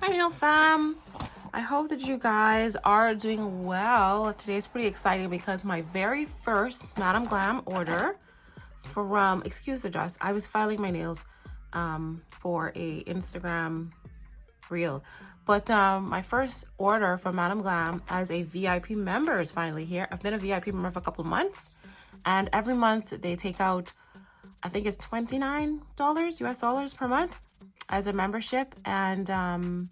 Hi, Nail Fam. I hope that you guys are doing well. Today's pretty exciting because my very first Madam Glam order from, excuse the dust, I was filing my nails for a Instagram reel. But my first order from Madam Glam as a VIP member is finally here. I've been a VIP member for a couple of months, and every month they take out, I think it's $29 US dollars per month as a membership, and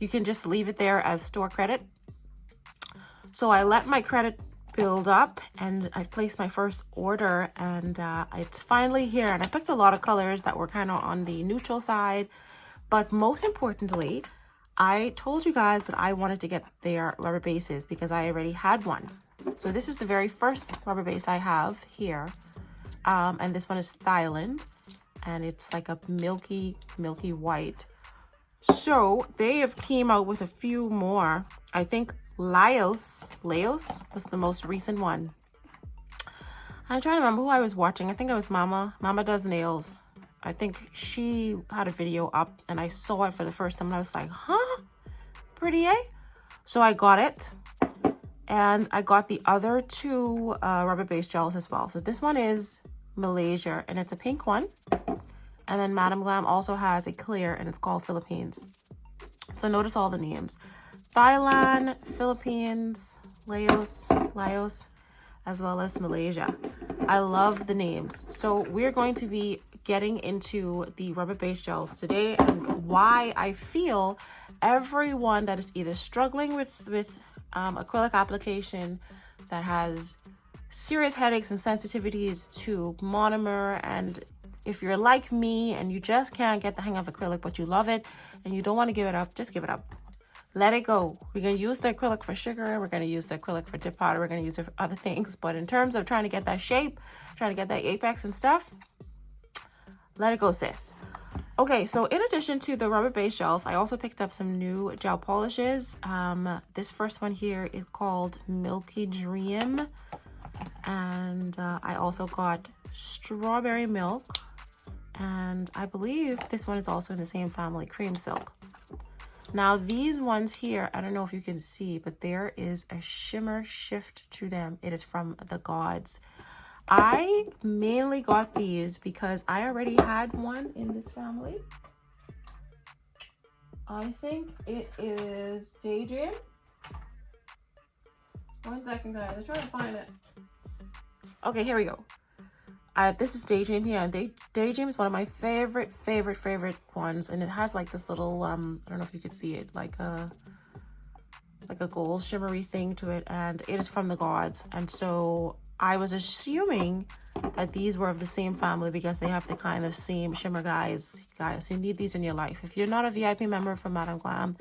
you can just leave it there as store credit. So I let my credit build up and I placed my first order, and it's finally here. And I picked a lot of colors that were kind of on the neutral side, but most importantly, I told you guys that I wanted to get their rubber bases because I already had one. So this is the very first rubber base I have here, and this one is Thailand, and it's like a milky white. So they have came out with a few more. I think Laos was the most recent one. I'm trying to remember who I was watching. I think it was Mama Does Nails. I think she had a video up and I saw it for the first time and I was like, huh? Pretty, eh? So I got it. And I got the other two rubber base gels as well. So this one is Malaysia and it's a pink one. And then Madam Glam also has a clear and it's called Philippines. So notice all the names. Thailand, Philippines, Laos, as well as Malaysia. I love the names. So we're going to be getting into the rubber base gels today and why I feel everyone that is either struggling with acrylic application, that has serious headaches and sensitivities to monomer, and if you're like me and you just can't get the hang of acrylic, but you love it and you don't want to give it up, just give it up. Let it go. We're going to use the acrylic for sugar. We're going to use the acrylic for dip powder. We're going to use it for other things. But in terms of trying to get that shape, trying to get that apex and stuff, let it go, sis. Okay, so in addition to the rubber base gels, I also picked up some new gel polishes. This first one here is called Milky Dream. And I also got Strawberry Milk. And I believe this one is also in the same family, Cream Silk. Now these ones here, I don't know if you can see, but there is a shimmer shift to them. It is from the gods. I mainly got these because I already had one in this family. I think it is Daydream. 1 second, guys. I'm trying to find it. Okay, here we go. This is Daydream here, and Daydream is one of my favorite ones, and it has like this little I don't know if you could see it, like a gold shimmery thing to it, and it is from the gods. And so I was assuming that these were of the same family because they have the kind of same shimmer. Guys, you need these in your life. If you're not a VIP member from Madam Glam,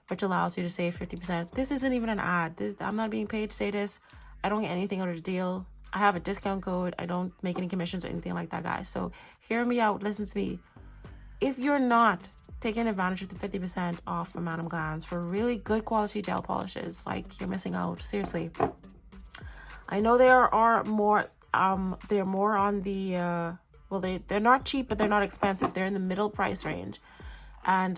which allows you to save 50%, this isn't even an ad. I'm not being paid to say this. I don't get anything out of the deal. I have a discount code. I don't make any commissions or anything like that, guys. So hear me out. Listen to me. If you're not taking advantage of the 50% off from Madam Glam for really good quality gel polishes, like, you're missing out. Seriously. I know there are more, they're more on the, well, they're not cheap, but they're not expensive. They're in the middle price range. And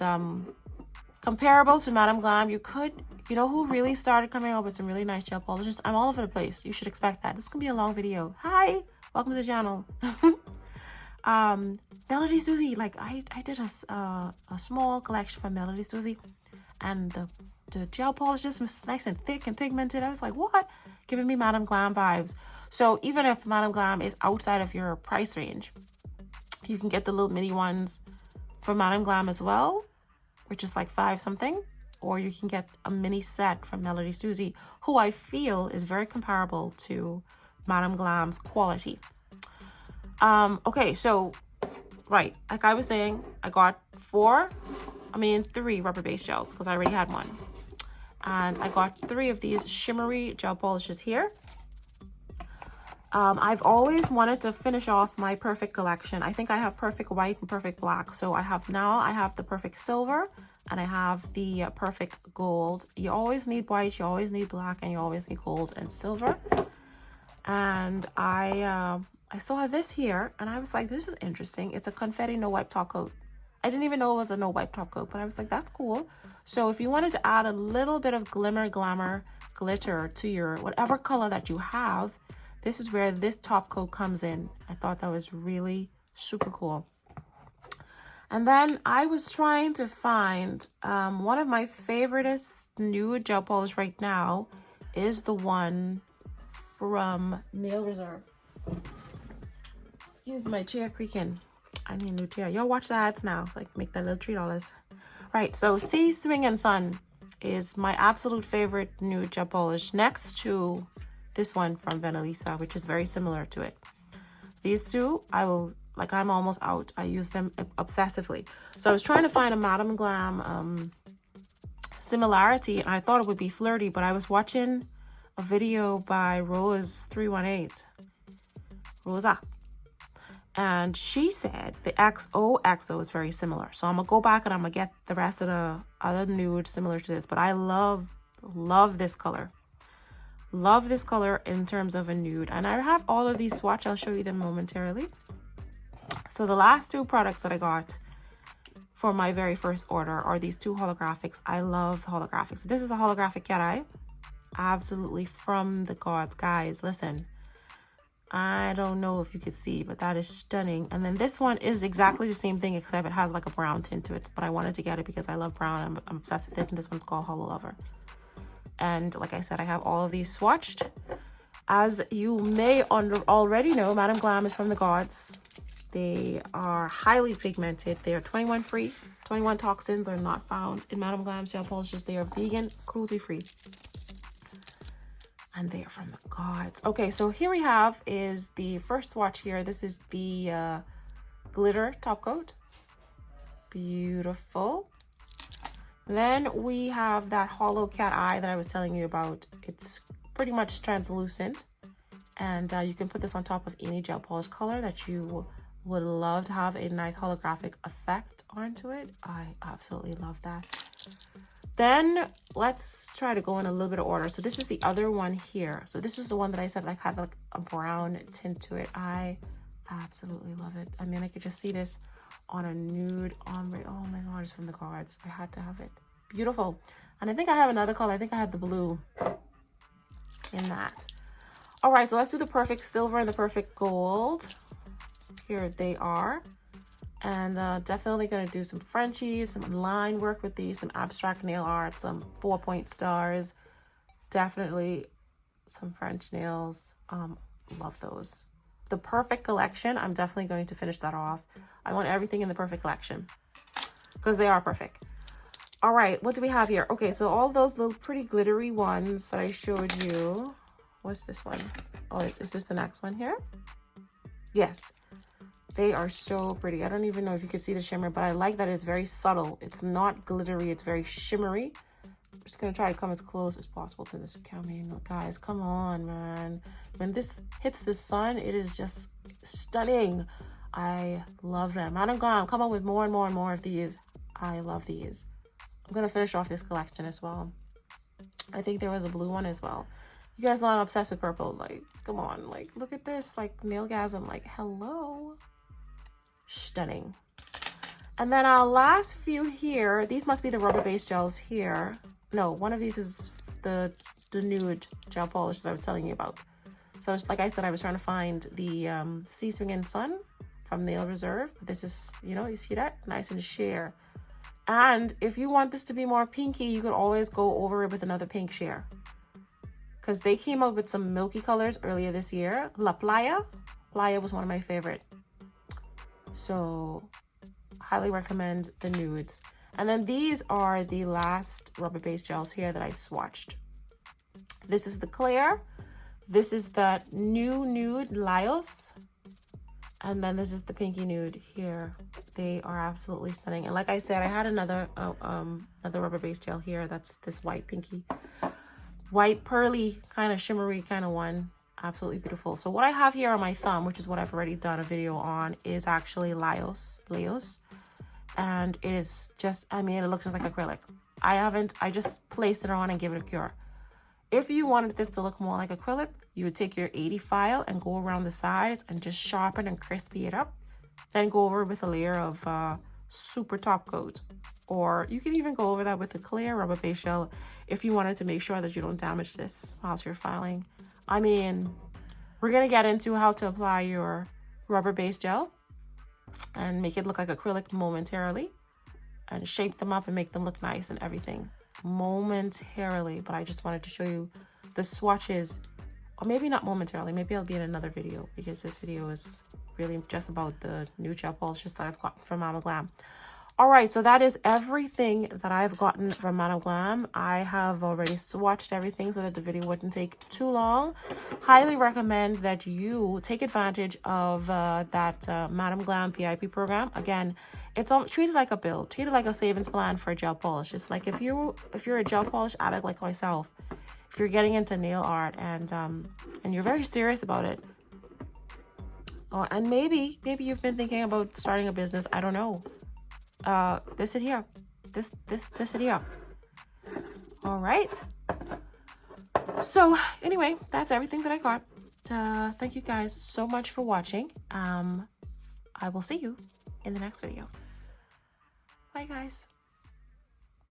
comparable to Madam Glam, you know who really started coming up with some really nice gel polishes? I'm all over the place. You should expect that. This is gonna be a long video. Hi, welcome to the channel. Melody Susie, like I did a small collection from Melody Susie, and the gel polishes was nice and thick and pigmented. I was like, what? Giving me Madam Glam vibes. So even if Madam Glam is outside of your price range, you can get the little mini ones from Madam Glam as well, which is like $5 something, or you can get a mini set from Melody Susie, who I feel is very comparable to Madam Glam's quality. Okay, so, right, like I was saying, I got 3 rubber base gels because I already had one. And I got 3 of these shimmery gel polishes here. I've always wanted to finish off my perfect collection. I think I have perfect white and perfect black. So I have the perfect silver and I have the perfect gold. You always need white, you always need black, and you always need gold and silver. And I saw this here and I was like, this is interesting. It's a confetti no wipe top coat. I didn't even know it was a no wipe top coat, but I was like, that's cool. So if you wanted to add a little bit of glamour glitter to your whatever color that you have, this is where this top coat comes in. I thought that was really super cool. And then I was trying to find one of my favoriteest nude gel polish right now is the one from Nail Reserve. Excuse my chair creaking. I need a new chair. Y'all watch the ads now. It's like make that little $3. Right, so Sea Swing and Sun is my absolute favorite nude gel polish next to this one from Vanillisa, which is very similar to it. These two, I'm almost out. I use them obsessively. So I was trying to find a Madam Glam similarity, and I thought it would be flirty, but I was watching a video by Rose318, Rosa, and she said the XOXO is very similar. So I'm gonna go back and I'm gonna get the rest of the other nude similar to this, but I love this color. Love this color in terms of a nude, and I have all of these swatch. I'll show you them momentarily. So the last two products that I got for my very first order are these two holographics. I love the holographics. This is a holographic cat eye, absolutely from the gods. Guys, listen, I don't know if you could see, but that is stunning. And then this one is exactly the same thing, except it has like a brown tint to it, but I wanted to get it because I love brown. I'm obsessed with it, and this one's called Hollow Lover. And like I said, I have all of these swatched. As you may already know, Madam Glam is from the gods. They are highly pigmented. They are 21 free. 21 toxins are not found in Madam Glam's gel polishes. They are vegan, cruelty free. And they are from the gods. Okay, so here we have is the first swatch here. This is the glitter top coat. Beautiful. Then we have that hollow cat eye that I was telling you about. It's pretty much translucent. And you can put this on top of any gel polish color that you would love to have a nice holographic effect onto it. I absolutely love that. Then let's try to go in a little bit of order. So this is the other one here. So this is the one that I said like had like a brown tint to it. I absolutely love it. I mean, I could just see this on a nude ombre. Oh my God, it's from the gods. I had to have it. Beautiful. And I think I have another color. I think I had the blue in that. All right, so let's do the perfect silver and the perfect gold. Here they are. And definitely going to do some Frenchies, some line work with these, some abstract nail art, some 4-point stars. Definitely some French nails. Love those. The perfect collection, I'm definitely going to finish that off. I want everything in the perfect collection because they are perfect. All right, what do we have here? Okay, so all those little pretty glittery ones that I showed you. What's this one? Oh, is this the next one here? Yes. They are so pretty. I don't even know if you could see the shimmer, but I like that it's very subtle. It's not glittery. It's very shimmery. I'm just going to try to come as close as possible to this camera. Guys, come on, man. When this hits the sun, it is just stunning. I love them. Madam Glam, come on with more and more and more of these. I love these. I'm going to finish off this collection as well. I think there was a blue one as well. You guys know I'm obsessed with purple. Like, come on. Like, look at this. Like, nailgasm. Like, hello. Stunning. And then our last few here, these must be the rubber base gels here. No, one of these is the nude gel polish that I was telling you about. So like I said, I was trying to find the Sea Swing and Sun from Nail Reserve. This is, you see that? Nice and sheer. And if you want this to be more pinky, you could always go over it with another pink sheer. Because they came out with some milky colors earlier this year. La Playa. Playa was one of my favorite. So highly recommend the nudes. And then these are the last rubber base gels here that I swatched. This is the clear. This is the new nude Laos. And then this is the pinky nude here. They are absolutely stunning. And like I said, I had another rubber base gel here. That's this white pinky. White pearly kind of shimmery kind of one. Absolutely beautiful. So what I have here on my thumb, which is what I've already done a video on, is actually Laos. And it is just, I mean, it looks just like acrylic. I just placed it on and give it a cure. If you wanted this to look more like acrylic, you would take your 80 file and go around the sides and just sharpen and crispy it up. Then go over with a layer of super top coat. Or you can even go over that with a clear rubber base gel if you wanted to make sure that you don't damage this whilst you're filing. I mean, we're going to get into how to apply your rubber base gel and make it look like acrylic momentarily and shape them up and make them look nice and everything momentarily. But I just wanted to show you the swatches, or maybe not momentarily, maybe I'll be in another video because this video is really just about the new gel polishes that I've gotten from Mama Glam. All right, so that is everything that I've gotten from Madam Glam. I have already swatched everything so that the video wouldn't take too long. Highly recommend that you take advantage of that Madam Glam PIP program. Again, it's all treated like a bill, treated like a savings plan for a gel polish. It's like if you're a gel polish addict like myself, if you're getting into nail art and you're very serious about it, and maybe you've been thinking about starting a business, I don't know. This it here. This it here. All right. So anyway, that's everything that I got. Thank you guys so much for watching. I will see you in the next video. Bye guys.